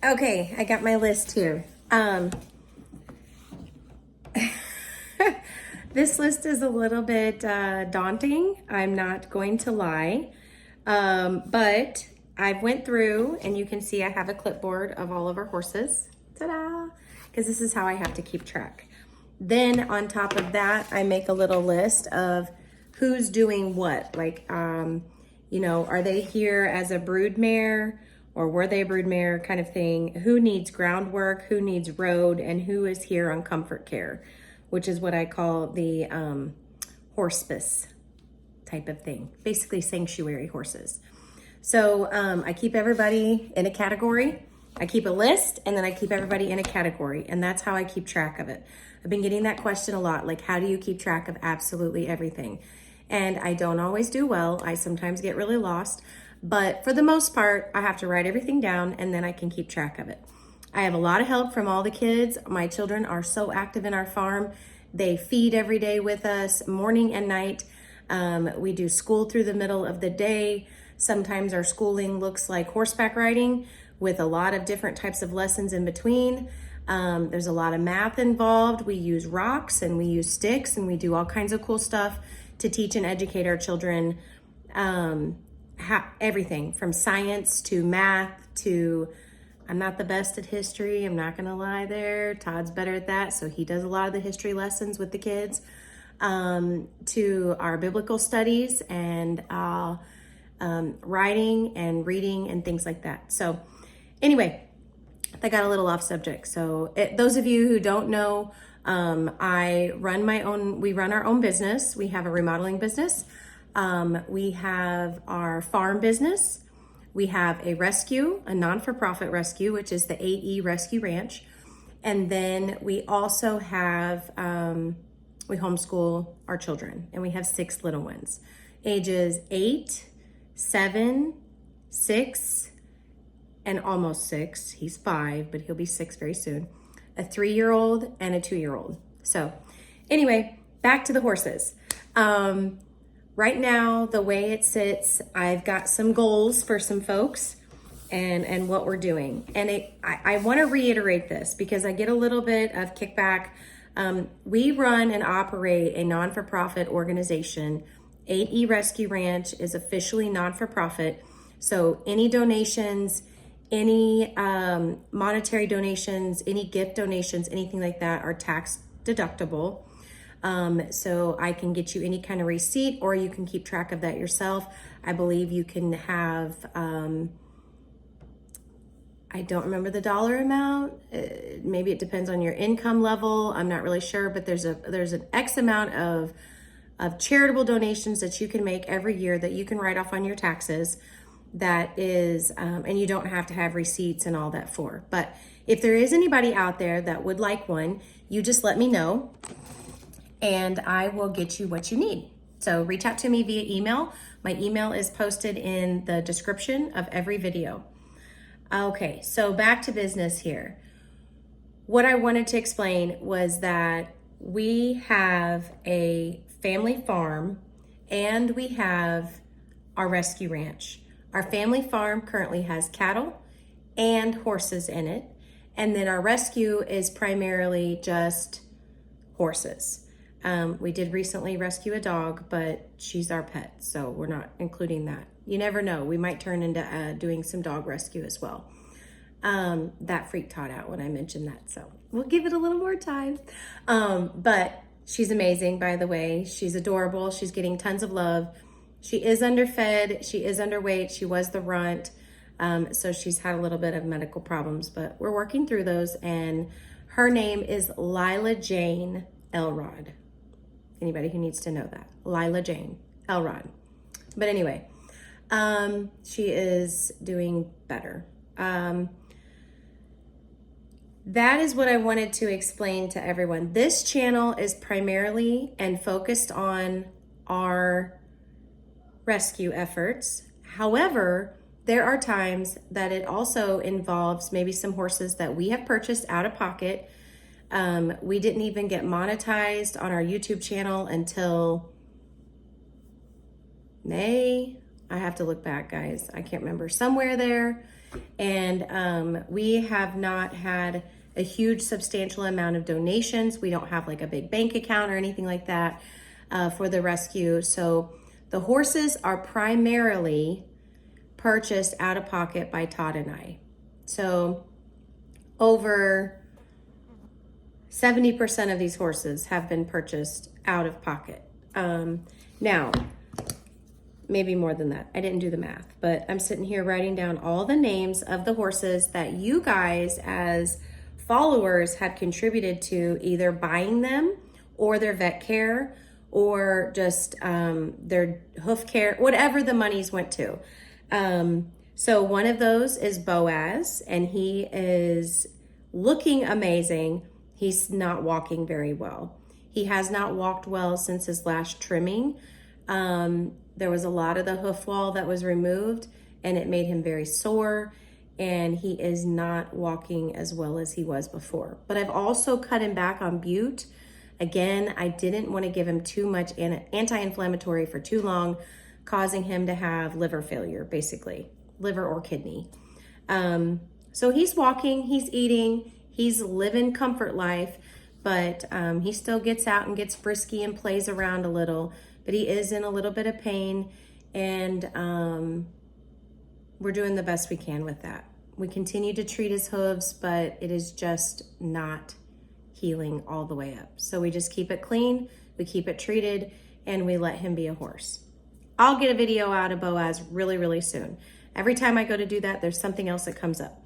Okay, I got my list here. This list is a little bit daunting. I'm not going to lie. But I've went through and you can see I have a clipboard of all of our horses. Ta-da! Because this is how I have to keep track. Then on top of that, I make a little list of who's doing what. Like, are they here as a brood mare or were they a brood mare kind of thing? Who needs groundwork, who needs road, and who is here on comfort care, which is what I call the hospice type of thing, basically sanctuary horses. So I keep everybody in a category. I keep a list and then I keep everybody in a category, and that's how I keep track of it. I've been getting that question a lot, like how do you keep track of absolutely everything? And I don't always do well. I sometimes get really lost, but for the most part, I have to write everything down and then I can keep track of it. I have a lot of help from all the kids. My children are so active in our farm. They feed every day with us, morning and night. We do school through the middle of the day. Sometimes our schooling looks like horseback riding with a lot of different types of lessons in between. There's a lot of math involved. We use rocks and we use sticks and we do all kinds of cool stuff to teach and educate our children. Everything from science to math to, I'm not the best at history. I'm not gonna lie there. Todd's better at that. So he does a lot of the history lessons with the kids. To our biblical studies and writing and reading and things like that. So anyway, I got a little off subject. So those of you who don't know, we run our own business. We have a remodeling business. We have our farm business. We have a rescue, a non-for-profit rescue, which is the 8E Rescue Ranch. And then we also have, we homeschool our children, and we have 6 little ones, ages 8, 7, 6, and almost 6. He's 5, but he'll be 6 very soon. A 3-year-old and a 2-year-old. So anyway, back to the horses. Right now, the way it sits, I've got some goals for some folks and what we're doing. And I want to reiterate this because I get a little bit of kickback. We run and operate a non-for-profit organization. 8E Rescue Ranch is officially non-for-profit. So any donations, any monetary donations, any gift donations, anything like that are tax deductible. So I can get you any kind of receipt or you can keep track of that yourself. I believe you can have, I don't remember the dollar amount. Maybe it depends on your income level. I'm not really sure, but there's an X amount of charitable donations that you can make every year that you can write off on your taxes. That is, and you don't have to have receipts and all that for. But if there is anybody out there that would like one, you just let me know and I will get you what you need. So reach out to me via email. My email is posted in the description of every video. Okay, so back to business here. What I wanted to explain was that we have a family farm and we have our rescue ranch. Our family farm currently has cattle and horses in it. And then our rescue is primarily just horses. We did recently rescue a dog, but she's our pet, so we're not including that. You never know, we might turn into doing some dog rescue as well. That freaked Todd out when I mentioned that, so we'll give it a little more time. But she's amazing, by the way. She's adorable. She's getting tons of love. She is underfed. She is underweight. She was the runt. So she's had a little bit of medical problems, but we're working through those. And her name is Lila Jane Elrod. Anybody who needs to know that. Lila Jane Elrod. But anyway, she is doing better. That is what I wanted to explain to everyone. This channel is primarily and focused on our rescue efforts. However, there are times that it also involves maybe some horses that we have purchased out of pocket. We didn't even get monetized on our YouTube channel until May. I have to look back, guys. I can't remember. Somewhere there. And we have not had a huge substantial amount of donations. We don't have like a big bank account or anything like that for the rescue. So the horses are primarily purchased out of pocket by Todd and I. So over 70% of these horses have been purchased out of pocket. Now, maybe more than that. I didn't do the math, but I'm sitting here writing down all the names of the horses that you guys as followers have contributed to either buying them or their vet care or just their hoof care, whatever the monies went to. So one of those is Boaz, and he is looking amazing. He's not walking very well. He has not walked well since his last trimming. There was a lot of the hoof wall that was removed, and it made him very sore, and he is not walking as well as he was before. But I've also cut him back on bute. Again, I didn't want to give him too much anti-inflammatory for too long, causing him to have liver failure, basically, liver or kidney. So he's walking, he's eating, he's living comfort life, but he still gets out and gets frisky and plays around a little, but he is in a little bit of pain, and we're doing the best we can with that. We continue to treat his hooves, but it is just not healing all the way up. So we just keep it clean, we keep it treated, and we let him be a horse. I'll get a video out of Boaz really, really soon. Every time I go to do that, there's something else that comes up.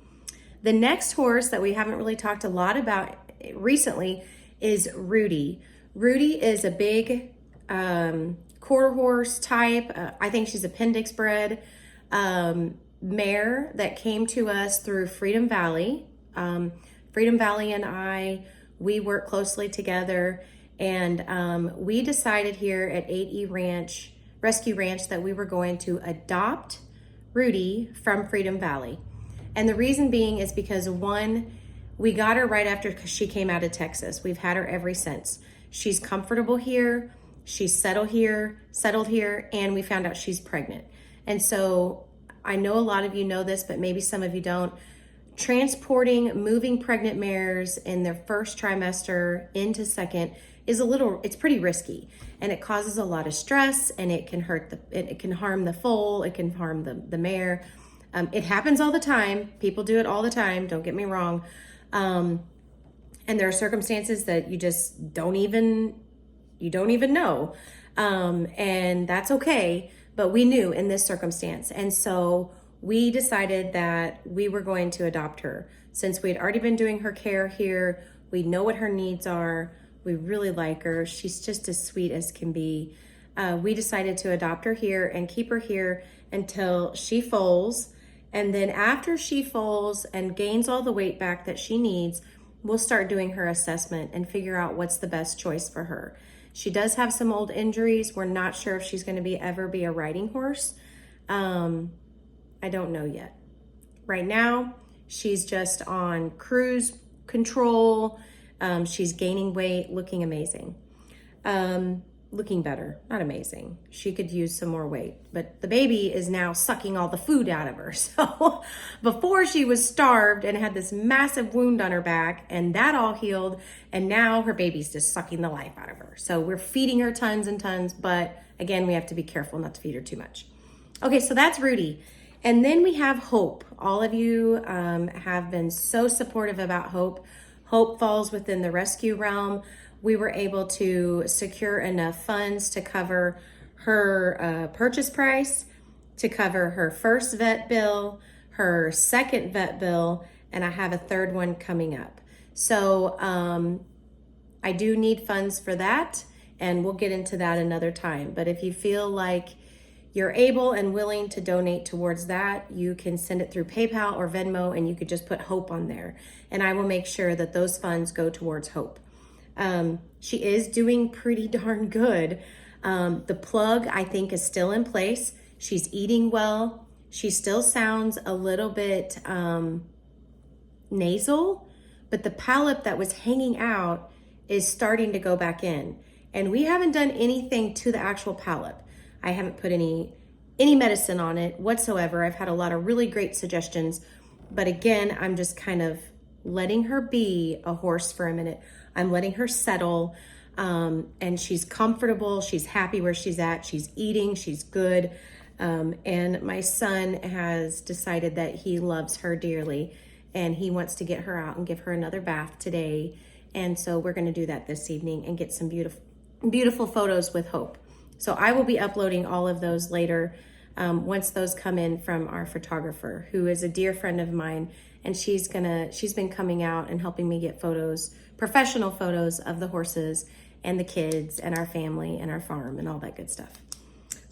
The next horse that we haven't really talked a lot about recently is Rudy. Rudy is a big quarter horse type. I think she's appendix bred mare that came to us through Freedom Valley. Freedom Valley and we work closely together, and we decided here at 8E Ranch, Rescue Ranch, that we were going to adopt Rudy from Freedom Valley. And the reason being is because, one, we got her right after she came out of Texas. We've had her ever since. She's comfortable here, she's settled here, and we found out she's pregnant. And so I know a lot of you know this, but maybe some of you don't. Moving pregnant mares in their first trimester into second is it's pretty risky, and it causes a lot of stress, and it can it can harm the foal, it can harm the mare. It happens all the time. People do it all the time. Don't get me wrong. And there are circumstances that you just don't even know. And that's okay. But we knew in this circumstance. And so we decided that we were going to adopt her. Since we had already been doing her care here, we know what her needs are. We really like her. She's just as sweet as can be. We decided to adopt her here and keep her here until she foals. And then after she foals and gains all the weight back that she needs, we'll start doing her assessment and figure out what's the best choice for her. She does have some old injuries. We're not sure if she's going to ever be a riding horse. I don't know yet. Right now, she's just on cruise control. She's gaining weight, looking amazing. Looking better, not amazing. She could use some more weight, but the baby is now sucking all the food out of her. So before, she was starved and had this massive wound on her back, and that all healed, and now her baby's just sucking the life out of her. So we're feeding her tons and tons, but again, we have to be careful not to feed her too much. Okay, so that's Rudy. And then we have Hope. All of you have been so supportive about Hope. Hope falls within the rescue realm. We were able to secure enough funds to cover her purchase price, to cover her first vet bill, her second vet bill, and I have a third one coming up. So I do need funds for that, and we'll get into that another time. But if you feel like you're able and willing to donate towards that, you can send it through PayPal or Venmo, and you could just put Hope on there. And I will make sure that those funds go towards Hope. She is doing pretty darn good. The plug, I think, is still in place. She's eating well. She still sounds a little bit nasal, but the palate that was hanging out is starting to go back in. And we haven't done anything to the actual palate. I haven't put any any medicine on it whatsoever. I've had a lot of really great suggestions, but again, I'm just kind of letting her be a horse for a minute. I'm letting her settle, and she's comfortable. She's happy where she's at. She's eating, she's good. And my son has decided that he loves her dearly, and he wants to get her out and give her another bath today. And so we're going to do that this evening and get some beautiful photos with Hope. So I will be uploading all of those later, once those come in from our photographer, who is a dear friend of mine, and she's been coming out and helping me get photos, professional photos of the horses and the kids and our family and our farm and all that good stuff.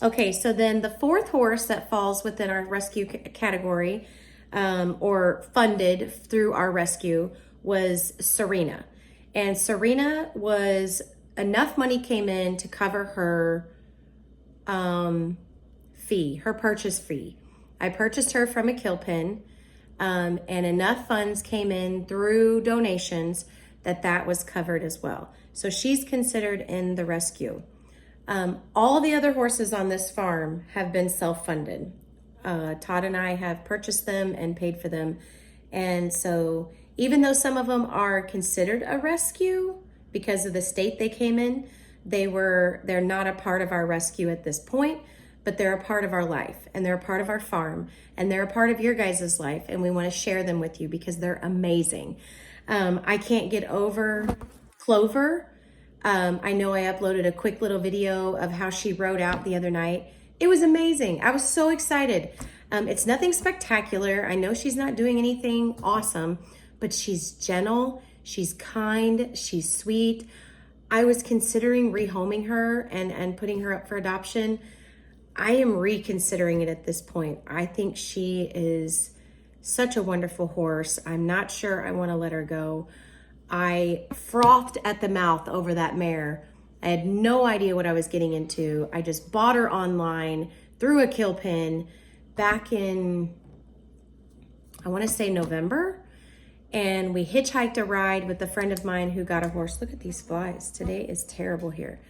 Okay, so then the fourth horse that falls within our rescue category, or funded through our rescue, was Serena. And Serena was, enough money came in to cover her fee, her purchase fee. I purchased her from a kill pen, and enough funds came in through donations that was covered as well. So she's considered in the rescue. All the other horses on this farm have been self-funded. Todd and I have purchased them and paid for them. And so even though some of them are considered a rescue because of the state they came in, they're not a part of our rescue at this point, but they're a part of our life, and they're a part of our farm, and they're a part of your guys' life, and we want to share them with you because they're amazing. I can't get over Clover. I know I uploaded a quick little video of how she rode out the other night. It was amazing. I was so excited. It's nothing spectacular. I know she's not doing anything awesome, but she's gentle, she's kind, she's sweet. I was considering rehoming her and putting her up for adoption. I am reconsidering it at this point. I think she is such a wonderful horse. I'm not sure I want to let her go. I frothed at the mouth over that mare. I had no idea what I was getting into. I just bought her online through a kill pen back in, I want to say November. And we hitchhiked a ride with a friend of mine who got a horse. Look at these flies. Today is terrible here.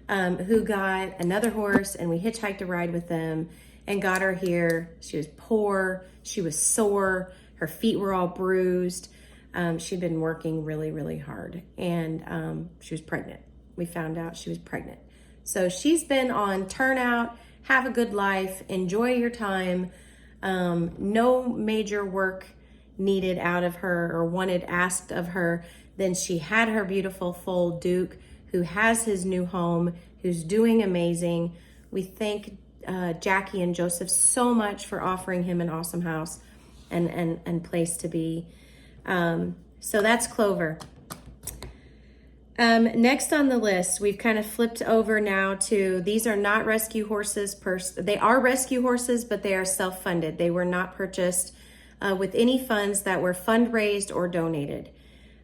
Who got another horse, and we hitchhiked a ride with them and got her here. She was poor. She was sore. Her feet were all bruised. She'd been working really, really hard, and she was pregnant. We found out she was pregnant. So she's been on turnout, have a good life, enjoy your time. No major work needed out of her or asked of her. Then she had her beautiful foal Duke, who has his new home, who's doing amazing. We thank Jackie and Joseph so much for offering him an awesome house and place to be. So that's Clover. Next on the list, we've kind of flipped over now to, these are not rescue horses. They are rescue horses, but they are self-funded. They were not purchased with any funds that were fundraised or donated.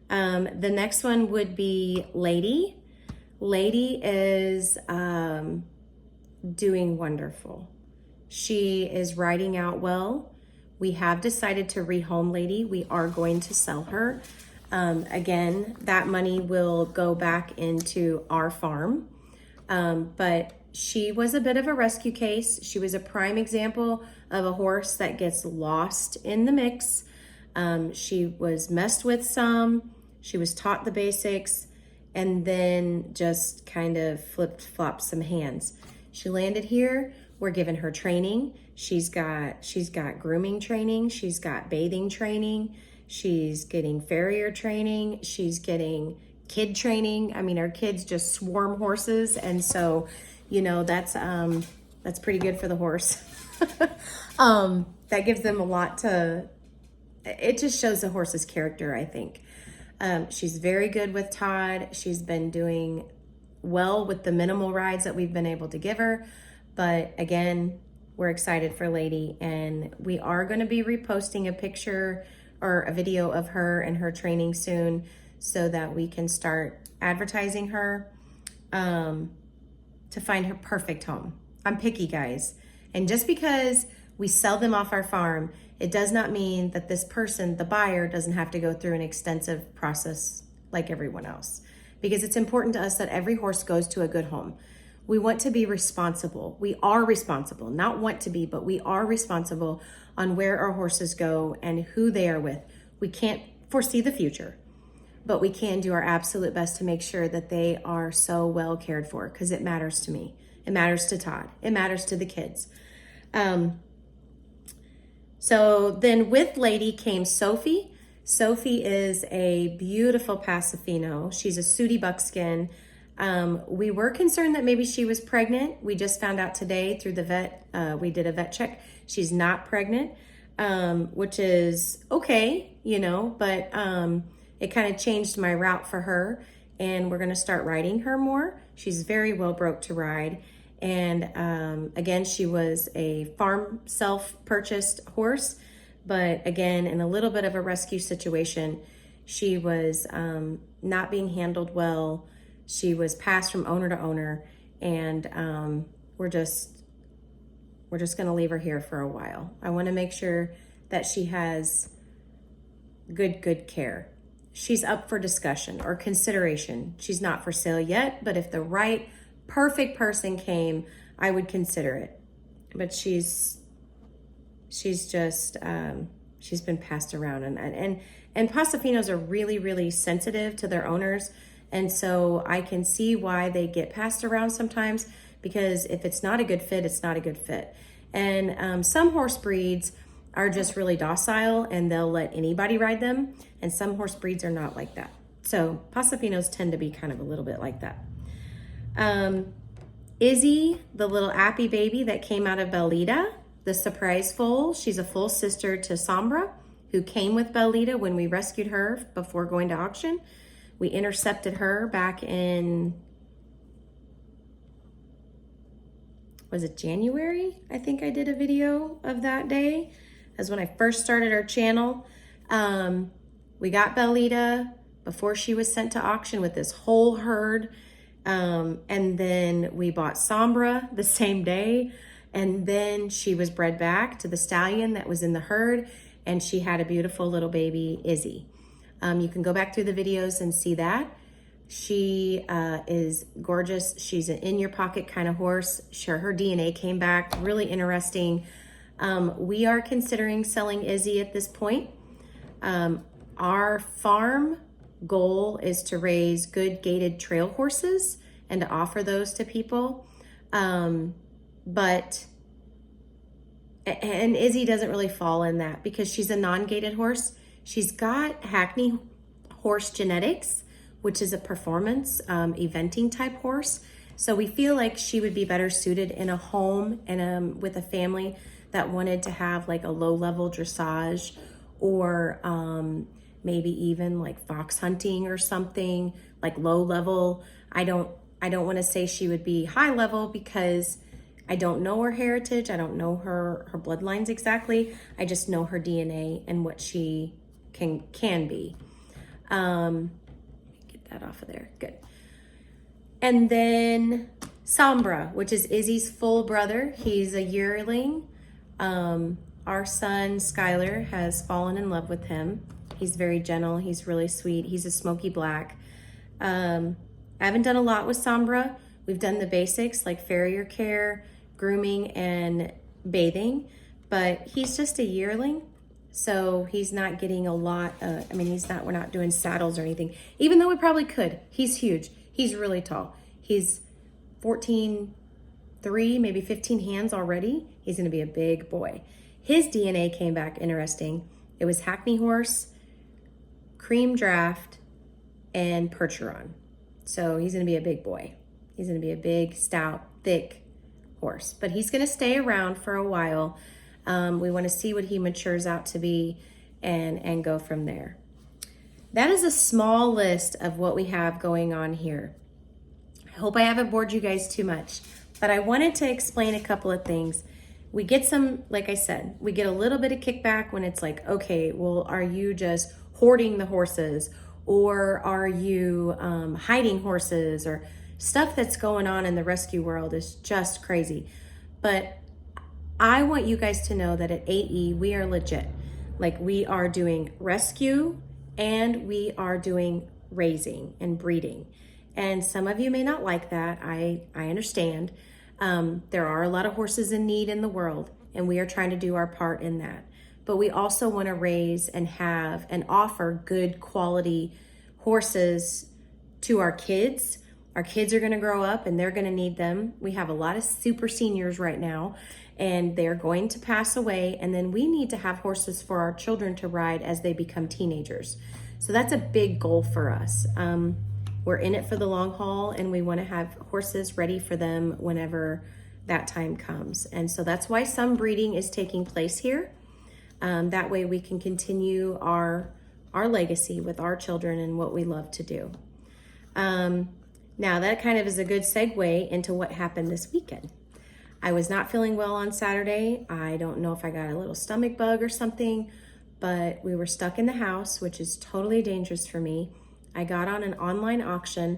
The next one would be Lady. Lady is doing wonderful. She is riding out well. We have decided to rehome Lady. We are going to sell her. Again, that money will go back into our farm. But she was a bit of a rescue case. She was a prime example of a horse that gets lost in the mix. She was messed with some. She was taught the basics, and then just kind of flipped-flopped some hands. She landed here. We're giving her training. She's got grooming training. She's got bathing training. She's getting farrier training. She's getting kid training. I mean, our kids just swarm horses. And so, you know, that's pretty good for the horse. That gives them a lot it just shows the horse's character, I think. She's very good with Todd. She's been doing well with the minimal rides that we've been able to give her. But again, we're excited for Lady, and we are going to be reposting a picture or a video of her and her training soon so that we can start advertising her to find her perfect home. I'm picky, guys. And just because we sell them off our farm, it does not mean that this person, the buyer, doesn't have to go through an extensive process like everyone else. Because it's important to us that every horse goes to a good home. We want to be responsible. We are responsible, not want to be, but we are responsible on where our horses go and who they are with. We can't foresee the future, but we can do our absolute best to make sure that they are so well cared for, because it matters to me. It matters to Todd. It matters to the kids. So then with Lady came Sophie. Sophie is a beautiful Pasifino. She's a sooty buckskin. We were concerned that maybe she was pregnant. We just found out today through the vet. We did a vet check. She's not pregnant, which is okay, you know, but it kind of changed my route for her, and we're going to start riding her more. She's very well broke to ride. And again, she was a farm self-purchased horse, but again, in a little bit of a rescue situation, she was not being handled well. She was passed from owner to owner, and we're just going to leave her here for a while. I want to make sure that she has good care. She's up for discussion or consideration. She's not for sale yet, but if the right perfect person came, I would consider it. But she's just she's been passed around, and Pasafinos are really sensitive to their owners, and so I can see why they get passed around sometimes, because if it's not a good fit, it's not a good fit. And some horse breeds are just really docile and they'll let anybody ride them, and some horse breeds are not like that. So Pasafinos tend to be kind of a little bit like that. Izzy, the little Appy baby that came out of Bellita, the surprise foal, she's a full sister to Sombra, who came with Bellita when we rescued her before going to auction. We intercepted her back in, was it January? I think I did a video of that day, as when I first started our channel. We got Bellita before she was sent to auction with this whole herd. And then we bought Sombra the same day, and then she was bred back to the stallion that was in the herd, and she had a beautiful little baby, Izzy. You can go back through the videos and see that. She is gorgeous. She's an in-your-pocket kind of horse. Sure, her DNA came back, really interesting. We are considering selling Izzy at this point. Our farm goal is to raise good gaited trail horses and to offer those to people. And Izzy doesn't really fall in that because she's a non-gaited horse. She's got Hackney horse genetics, which is a performance eventing type horse. So we feel like she would be better suited in a home and with a family that wanted to have like a low-level dressage, or maybe even like fox hunting or something, like low level. I don't want to say she would be high level because I don't know her heritage. I don't know her bloodlines exactly. I just know her DNA and what she can be. Get that off of there. Good. And then Sombra, which is Izzy's full brother. He's a yearling. Our son Skylar has fallen in love with him. He's very gentle. He's really sweet. He's a smoky black. I haven't done a lot with Sombra. We've done the basics like farrier care, grooming, and bathing, but he's just a yearling. So he's not getting a lot. We're not doing saddles or anything, even though we probably could. He's huge. He's really tall. He's 14.3, maybe 15 hands already. He's gonna be a big boy. His DNA came back interesting. It was Hackney horse, cream draft, and Percheron. So he's gonna be a big boy. He's gonna be a big, stout, thick horse, but he's gonna stay around for a while. We wanna see what he matures out to be and go from there. That is a small list of what we have going on here. I hope I haven't bored you guys too much, but I wanted to explain a couple of things. We get some, like I said, we get a little bit of kickback when it's like, okay, well, are you just hoarding the horses, or are you hiding horses, or stuff that's going on in the rescue world is just crazy. But I want you guys to know that at AE, we are legit. Like, we are doing rescue and we are doing raising and breeding. And some of you may not like that. I understand. There are a lot of horses in need in the world, and we are trying to do our part in that. But we also want to raise and have and offer good quality horses to our kids. Our kids are going to grow up and they're going to need them. We have a lot of super seniors right now, and they're going to pass away. And then we need to have horses for our children to ride as they become teenagers. So that's a big goal for us. We're in it for the long haul, and we want to have horses ready for them whenever that time comes. And so that's why some breeding is taking place here. That way we can continue our legacy with our children and what we love to do. Now that kind of is a good segue into what happened this weekend. I was not feeling well on Saturday. I don't know if I got a little stomach bug or something, but we were stuck in the house, which is totally dangerous for me. I got on an online auction,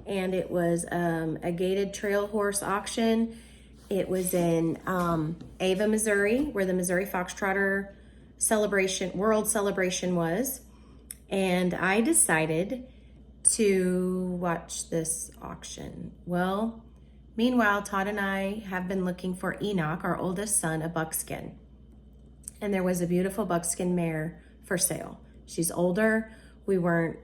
and it was a gated trail horse auction. It was in Ava, Missouri, where the Missouri Foxtrotter World Celebration was. And I decided to watch this auction. Well, meanwhile, Todd and I have been looking for Enoch, our oldest son, a buckskin. And there was a beautiful buckskin mare for sale. She's older. We weren't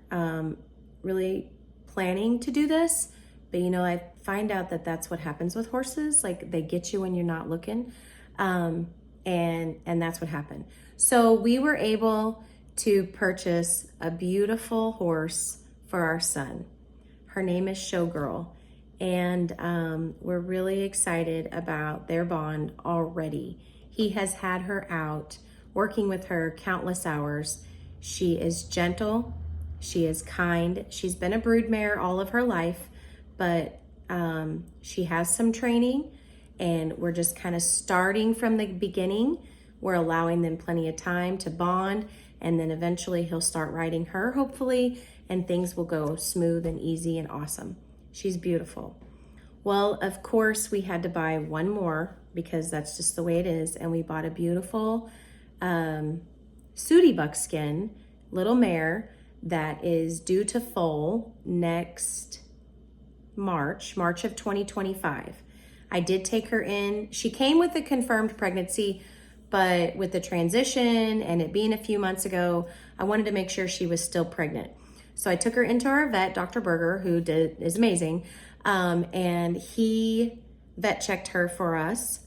really planning to do this, but I find out that that's what happens with horses. Like, they get you when you're not looking. And that's what happened. So we were able to purchase a beautiful horse for our son. Her name is Showgirl, and we're really excited about their bond already. He has had her out working with her countless hours. She is gentle, she is kind. She's been a broodmare all of her life, but she has some training, and we're just kind of starting from the beginning. We're allowing them plenty of time to bond, and then eventually he'll start riding her, hopefully, and things will go smooth and easy and awesome. She's beautiful. Well, of course, we had to buy one more because that's just the way it is, and we bought a beautiful Sooty buckskin little mare that is due to foal next March of 2025. I did take her in. She came with a confirmed pregnancy, but with the transition and it being a few months ago, I wanted to make sure she was still pregnant. So I took her into our vet, Dr. Berger, who is amazing, and he vet checked her for us,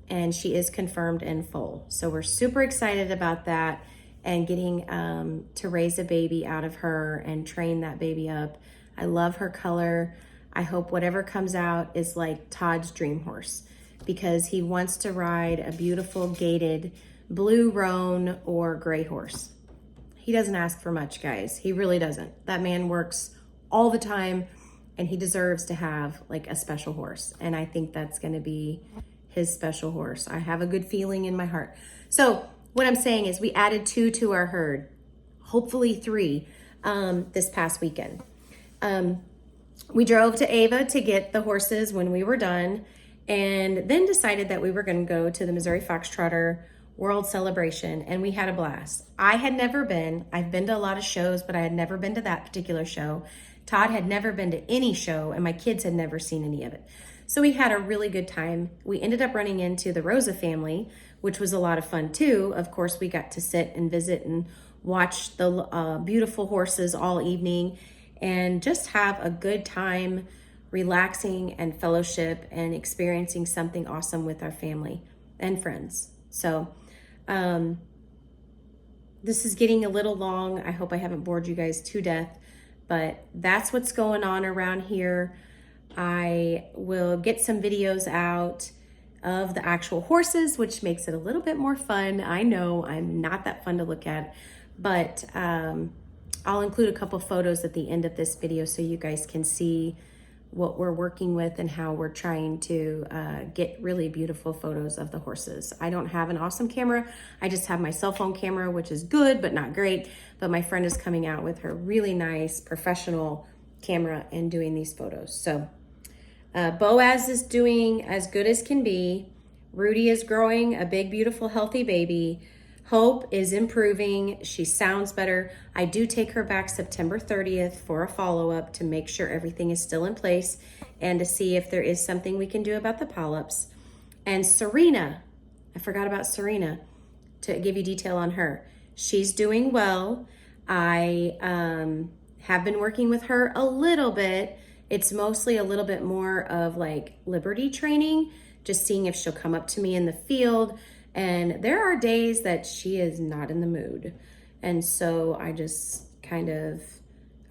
and she is confirmed in foal. So we're super excited about that, and getting to raise a baby out of her and train that baby up. I love her color. I hope whatever comes out is like Todd's dream horse, because he wants to ride a beautiful gated blue roan or gray horse. He doesn't ask for much, guys. He really doesn't. That man works all the time, and he deserves to have like a special horse. And I think that's gonna be his special horse. I have a good feeling in my heart. So what I'm saying is we added 2 to our herd, hopefully 3 this past weekend. We drove to Ava to get the horses when we were done, and then decided that we were gonna go to the Missouri Foxtrotter World Celebration, and we had a blast. I had never been. I've been to a lot of shows, but I had never been to that particular show. Todd had never been to any show, and my kids had never seen any of it. So we had a really good time. We ended up running into the Rolla family, which was a lot of fun too. Of course, we got to sit and visit and watch the beautiful horses all evening and just have a good time, relaxing and fellowship and experiencing something awesome with our family and friends. So this is getting a little long. I hope I haven't bored you guys to death, but that's what's going on around here. I will get some videos out of the actual horses, which makes it a little bit more fun. I know I'm not that fun to look at, but I'll include a couple photos at the end of this video so you guys can see what we're working with and how we're trying to get really beautiful photos of the horses. I don't have an awesome camera. I just have my cell phone camera, which is good, but not great. But my friend is coming out with her really nice professional camera and doing these photos. So Boaz is doing as good as can be. Rudy is growing a big, beautiful, healthy baby. Hope is improving. She sounds better. I do take her back September 30th for a follow-up to make sure everything is still in place and to see if there is something we can do about the polyps. And Serena, I forgot about Serena to give you detail on her. She's doing well. I have been working with her a little bit. It's mostly a little bit more of like liberty training, just seeing if she'll come up to me in the field. And there are days that she is not in the mood. And so I just kind of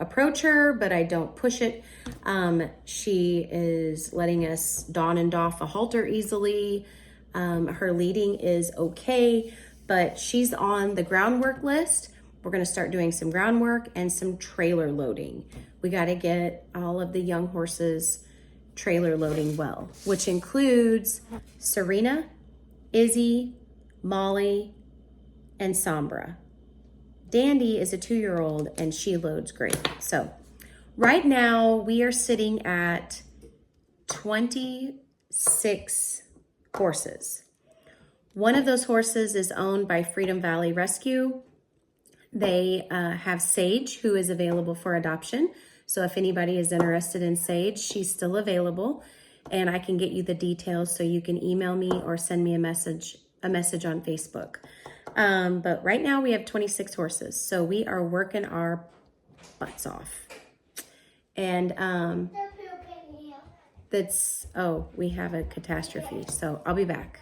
approach her, but I don't push it. She is letting us don and doff a halter easily. Her leading is okay, but she's on the groundwork list. We're gonna start doing some groundwork and some trailer loading. We gotta get all of the young horses trailer loading well, which includes Serena, Izzy, Molly, and Sombra. Dandy is a 2-year-old and she loads great. So right now we are sitting at 26 horses. One of those horses is owned by Freedom Valley Rescue. They have Sage, who is available for adoption. So if anybody is interested in Sage, she's still available. And I can get you the details so you can email me or send me a message on Facebook. But right now we have 26 horses. So we are working our butts off. And we have a catastrophe. So I'll be back.